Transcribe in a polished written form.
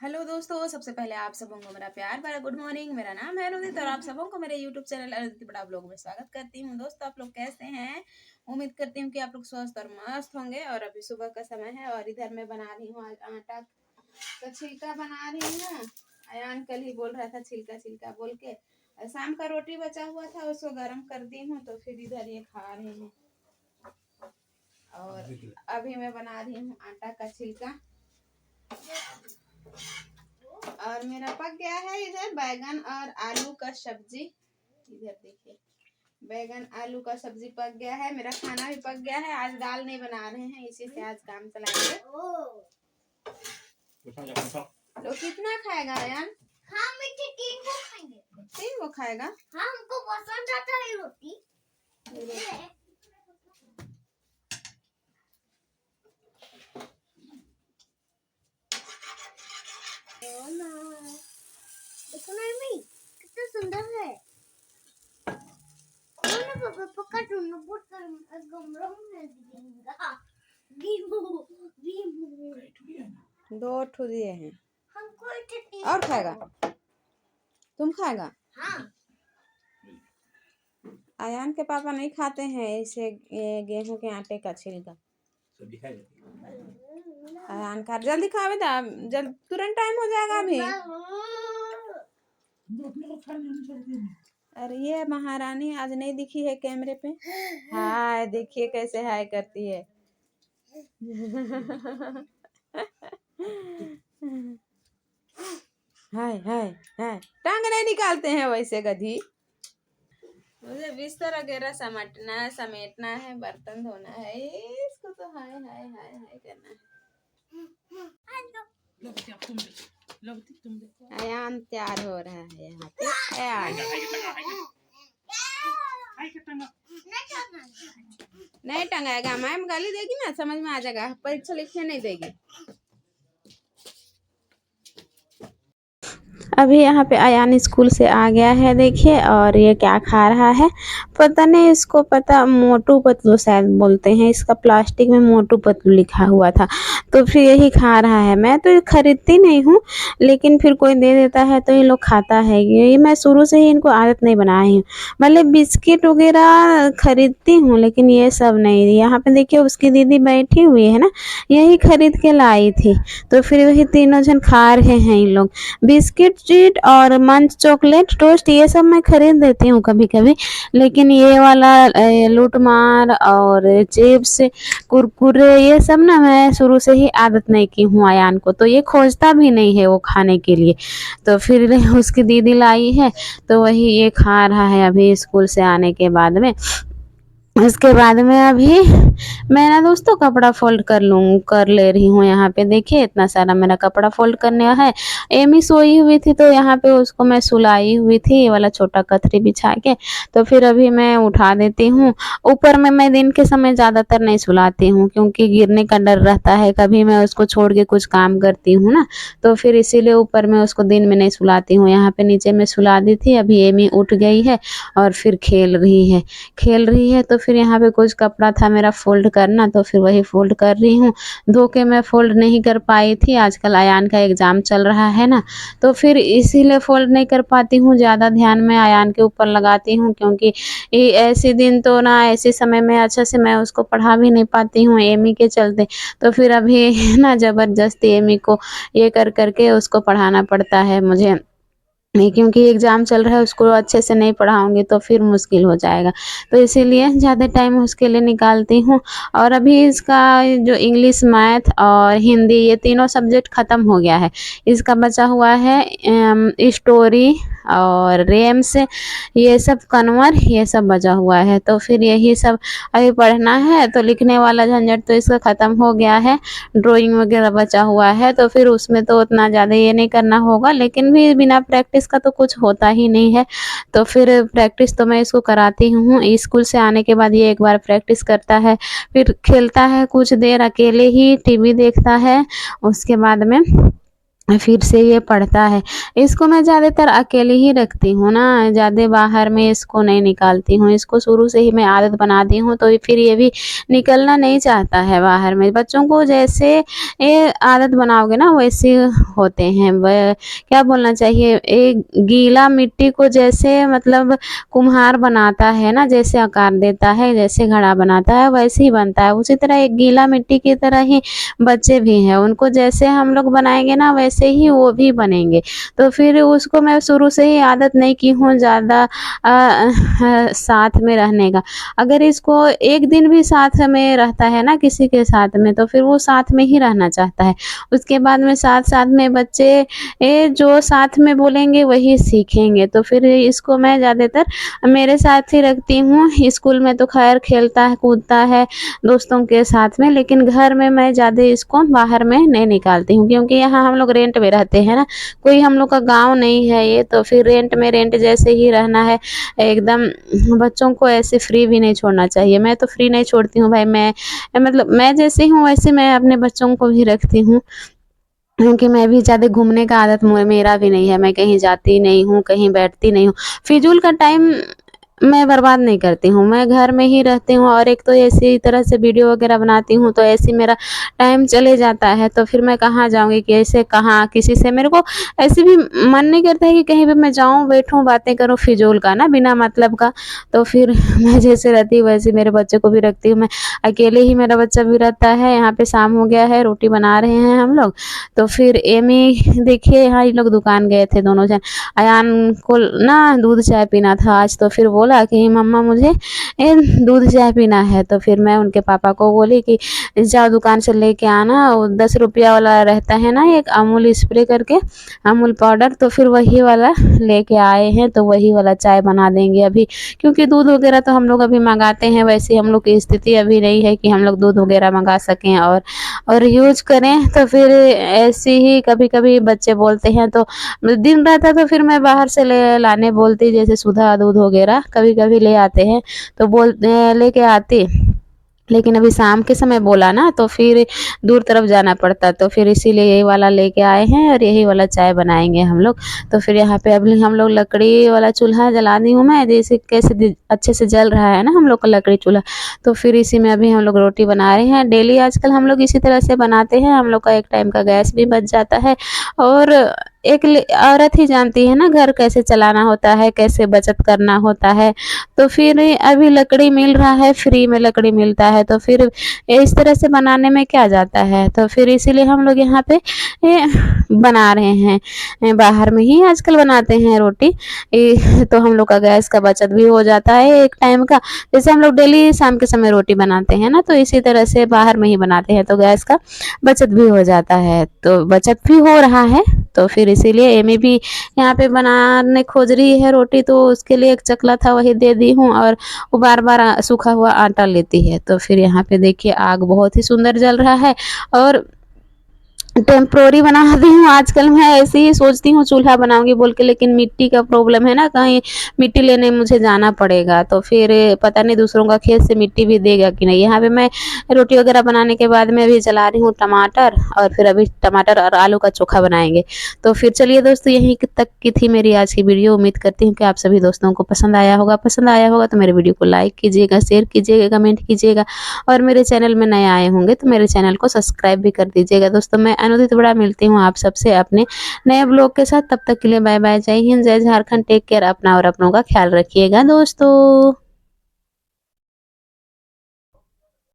Hello दोस्तों, सबसे पहले आप सबों को मेरा प्यार भरा गुड मॉर्निंग। मेरा नाम है अनुदित और आप सबों को मेरे यूट्यूब चैनल अनुदित बड़ा ब्लॉग में स्वागत करती हूँ। दोस्तों, आप लोग कैसे हैं? उम्मीद करती हूँ कि आप लोग स्वस्थ और मस्त होंगे। और अभी सुबह का समय है और इधर मैं बना रही हूँ आज आटा का छिलका बना रही हूँ। अयान कल ही बोल रहा था छिलका छिलका बोल के। शाम का रोटी बचा हुआ था, उसको गर्म कर दी हूँ तो फिर इधर ये खा रहे हैं। और अभी मैं बना रही हूँ आटा का छिलका और मेरा पक गया है। इधर बैगन और आलू का सब्जी, इधर देखिए बैगन आलू का सब्जी पक गया है। मेरा खाना भी पक गया है। आज दाल नहीं बना रहे हैं, इसी से आज काम चलाएंगे। लोग कितना खाएगा यार? हम मिट्टी 3 को खाएंगे। 3 को खाएगा? हाँ, हमको पसंद आता है रोटी। देखो ना मम्मी, कितना सुंदर है। ना पापा पक्का तुमने बहुत गमलों में दिखेगा। गीमू 2 ठो दिए हैं। हमको इतनी और खाएगा? तुम खाएगा? हाँ, अयान के पापा नहीं खाते हैं इसे गेहूं के आटे का छिलका। अयान खा जल्दी खावे था, जल्द तुरंत टाइम हो जाएगा अभी। अरे ये महारानी आज नहीं दिखी है कैमरे पे। हाय देखिए कैसे हाय करती है। हाय हाय हाय, टांग नहीं निकालते हैं वैसे गधी। मुझे बिस्तर वगैरह समेटना है, बर्तन धोना है, इसको तो हाय हाय हाय हाय करना है। अयान तैयार हो रहा है यहाँ पे। अयान नहीं टंगाएगा, मैम गाली देगी ना, समझ में आ जाएगा, परीक्षा लिखने नहीं देगी। अभी यहाँ पे अयान स्कूल से आ गया है देखिए, और ये क्या खा रहा है पता नहीं, इसको पता मोटू पतलू शायद बोलते हैं। इसका प्लास्टिक में मोटू पतलू लिखा हुआ था तो फिर यही खा रहा है। मैं तो खरीदती नहीं हूँ, लेकिन फिर कोई दे देता है तो ये लोग खाता है। ये मैं शुरू से ही इनको आदत नहीं बनाई हूँ। मतलब बिस्किट वगैरह खरीदती हूँ लेकिन ये सब नहीं। यहाँ पे देखिए उसकी दीदी बैठी हुई है ना, यही खरीद के लाई थी तो फिर वही तीनों जन खा रहे हैं। इन लोग बिस्किट ट्रीट और मंच चॉकलेट टोस्ट ये सब मैं खरीद देती हूँ कभी कभी, लेकिन ये वाला लूट मार और चिप्स कुरकुरे ये सब ना मैं शुरू से ही आदत नहीं की हूँ अयान को, तो ये खोजता भी नहीं है वो खाने के लिए। तो फिर उसकी दीदी लाई है तो वही ये खा रहा है अभी स्कूल से आने के बाद में। उसके बाद में अभी मैं ना दोस्तों कपड़ा फोल्ड कर ले रही हूँ। यहाँ पे देखिए इतना सारा मेरा कपड़ा फोल्ड करने है। एमी सोई हुई थी तो यहाँ पे उसको मैं सुलाई हुई थी, ये वाला छोटा कथरी बिछा के, तो फिर अभी मैं उठा देती हूँ। ऊपर में मैं दिन के समय ज़्यादातर नहीं सुलाती हूँ क्योंकि गिरने का डर रहता है, कभी मैं उसको छोड़ के कुछ काम करती हूँ ना, तो फिर इसीलिए ऊपर में उसको दिन में नहीं सुलाती हूँ। यहाँ पे नीचे में सुला दी थी, अभी एमी उठ गई है और फिर खेल रही है। तो फिर यहाँ पे कुछ कपड़ा था मेरा फोल्ड करना तो फिर वही फोल्ड कर रही हूँ। धो के मैं फोल्ड नहीं कर पाई थी, आजकल अयान का एग्ज़ाम चल रहा है ना, तो फिर इसीलिए फोल्ड नहीं कर पाती हूँ। ज़्यादा ध्यान मैं अयान के ऊपर लगाती हूँ क्योंकि ऐसे दिन तो ना ऐसे समय में अच्छा से मैं उसको पढ़ा भी नहीं पाती हूँ एमी के चलते। तो फिर अभी ना ज़बरदस्ती एमी को ये कर करके उसको पढ़ाना पड़ता है मुझे, नहीं क्योंकि एग्ज़ाम चल रहा है, उसको अच्छे से नहीं पढ़ाऊँगी तो फिर मुश्किल हो जाएगा। तो इसीलिए ज़्यादा टाइम उसके लिए निकालती हूँ। और अभी इसका जो इंग्लिश मैथ और हिंदी ये तीनों सब्जेक्ट ख़त्म हो गया है। इसका बचा हुआ है स्टोरी और रेम्स, ये सब कन्वर ये सब बचा हुआ है। तो फिर यही सब अभी पढ़ना है। तो लिखने वाला झंझट तो इसका ख़त्म हो गया है, ड्राइंग वगैरह बचा हुआ है तो फिर उसमें तो उतना ज़्यादा ये नहीं करना होगा, लेकिन भी बिना प्रैक्टिस का तो कुछ होता ही नहीं है। तो फिर प्रैक्टिस तो मैं इसको कराती हूँ। स्कूल से आने के बाद ये एक बार प्रैक्टिस करता है, फिर खेलता है कुछ देर, अकेले ही टीवी देखता है, उसके बाद में फिर से ये पढ़ता है। इसको मैं ज़्यादातर अकेले ही रखती हूँ ना, ज़्यादा बाहर में इसको नहीं निकालती हूँ। इसको शुरू से ही मैं आदत बना दी हूँ, तो फिर ये भी निकलना नहीं चाहता है बाहर में। बच्चों को जैसे ये आदत बनाओगे ना वैसे होते हैं। क्या बोलना चाहिए, एक गीला मिट्टी को जैसे मतलब कुम्हार बनाता है ना, जैसे आकार देता है, जैसे घड़ा बनाता है, वैसे ही बनता है। उसी तरह एक गीला मिट्टी की तरह ही बच्चे भी हैं, उनको जैसे हम लोग बनाएँगे ना वैसे ही वो भी बनेंगे। तो फिर उसको मैं शुरू से ही आदत नहीं की हूँ ज़्यादा साथ में रहने का। अगर इसको एक दिन भी साथ में रहता है ना किसी के साथ में, तो फिर वो साथ में ही रहना चाहता है। उसके बाद में साथ-साथ में बच्चे जो साथ में बोलेंगे वही सीखेंगे। तो फिर इसको मैं ज़्यादातर मेरे साथ ही रखती हूँ। स्कूल में तो ख़ैर खेलता है, कूदता है दोस्तों के साथ में, लेकिन घर में मैं ज़्यादा इसको बाहर में नहीं निकालती हूँ, क्योंकि यहाँ हम लोग रेंट में रहते हैं ना, कोई हम लोग का गाँव नहीं है ये, तो फिर रेंट जैसे ही रहना है एकदम। बच्चों को ऐसे फ्री भी नहीं छोड़ना चाहिए। मैं तो फ्री नहीं छोड़ती हूँ भाई, मैं मतलब मैं जैसे हूँ वैसे मैं अपने बच्चों को भी रखती हूँ, क्योंकि मैं भी ज़्यादा घूमने का आदत मेरा भी नहीं है। मैं कहीं जाती नहीं हूँ, कहीं बैठती नहीं हूँ। फिजूल का टाइम मैं बर्बाद नहीं करती हूँ, मैं घर में ही रहती हूँ। और एक तो ऐसी तरह से वीडियो वगैरह बनाती हूँ, तो ऐसे ही मेरा टाइम चले जाता है। तो फिर मैं कहाँ जाऊँगी, कैसे कहाँ किसी से, मेरे को ऐसे भी मन नहीं करता है कि कहीं भी मैं जाऊँ, बैठूँ, बातें करूँ फिजूल का ना, बिना मतलब का। तो फिर मैं जैसे रहती हूँ वैसे मेरे बच्चे को भी रखती हूँ। मैं अकेले ही, मेरा बच्चा भी रहता है। यहाँ पे शाम हो गया है, रोटी बना रहे हैं हम लोग। तो फिर एमी देखिए, यहाँ ये लोग दुकान गए थे दोनों जन। अयान को ना दूध चाय पीना था आज, तो फिर बोला कि मम्मा मुझे दूध चाय पीना है। तो फिर मैं उनके पापा को बोली कि जाओ दुकान से लेके आना, वो 10 रुपया वाला रहता है ना एक अमूल स्प्रे करके, अमूल पाउडर, तो फिर वही वाला लेके आए हैं। तो वही वाला चाय बना देंगे अभी, क्योंकि दूध वगैरह तो हम लोग अभी मंगाते हैं। वैसे हम लोग की स्थिति अभी नहीं है कि हम लोग दूध वगैरह मंगा सकें और यूज करें। तो फिर ऐसे ही कभी कभी बच्चे बोलते हैं, तो दिन रहता तो फिर मैं बाहर से ले लाने बोलती, जैसे सुधा दूध वगैरह कभी कभी ले आते हैं, तो लेके आती। लेकिन अभी शाम के समय बोला ना, तो फिर दूर तरफ जाना पड़ता, तो फिर इसीलिए यही वाला लेके आए हैं और यही वाला चाय बनाएंगे हम लोग। तो फिर यहाँ पे अभी हम लोग लकड़ी वाला चूल्हा जला दी हूँ मैं, जैसे कैसे अच्छे से जल रहा है ना हम लोग का लकड़ी चूल्हा। तो फिर इसी में अभी हम लोग रोटी बना रहे हैं। डेली आजकल हम लोग इसी तरह से बनाते हैं। हम लोग का एक टाइम का गैस भी बच जाता है, और एक औरत ही जानती है ना घर कैसे चलाना होता है, कैसे बचत करना होता है। तो फिर अभी लकड़ी मिल रहा है, फ्री में लकड़ी मिलता है, तो फिर इस तरह से बनाने में क्या जाता है। तो फिर इसीलिए हम लोग यहाँ पे बना रहे हैं, बाहर में ही आजकल बनाते हैं रोटी। तो हम लोग का गैस का बचत भी हो जाता है एक टाइम का। जैसे हम लोग डेली शाम के समय रोटी बनाते हैं ना, तो इसी तरह से बाहर में ही बनाते हैं, तो गैस का बचत भी हो जाता है, तो बचत भी हो रहा है। तो फिर इसीलिए एमी भी यहाँ पे बनाने खोज रही है रोटी, तो उसके लिए एक चकला था वही दे दी हूँ, और वो बार बार सूखा हुआ आटा लेती है। तो फिर यहाँ पे देखिए आग बहुत ही सुंदर जल रहा है, और टेम्प्रोरी बना दी हूँ। आजकल मैं ऐसे ही सोचती हूँ चूल्हा बनाऊंगी बोल के, लेकिन मिट्टी का प्रॉब्लम है ना, कहीं मिट्टी लेने मुझे जाना पड़ेगा। तो फिर पता नहीं दूसरों का खेत से मिट्टी भी देगा कि नहीं। यहाँ पे मैं रोटी वगैरह बनाने के बाद में अभी जला रही हूँ टमाटर, और फिर अभी टमाटर और आलू का चोखा बनाएंगे। तो फिर चलिए दोस्तों, यहीं तक की थी मेरी आज की वीडियो। उम्मीद करती हूँ कि आप सभी दोस्तों को पसंद आया होगा। पसंद आया होगा तो मेरे वीडियो को लाइक कीजिएगा, शेयर कीजिएगा, कमेंट कीजिएगा, और मेरे चैनल में नए आए होंगे तो मेरे चैनल को सब्सक्राइब भी कर दीजिएगा। दोस्तों मैं अनुदित बड़ा मिलती हूँ आप सबसे अपने नए ब्लॉग के साथ। तब तक के लिए बाय बाय, जय हिंद, जय झारखंड, टेक केयर, अपना और अपनों का ख्याल रखिएगा दोस्तों।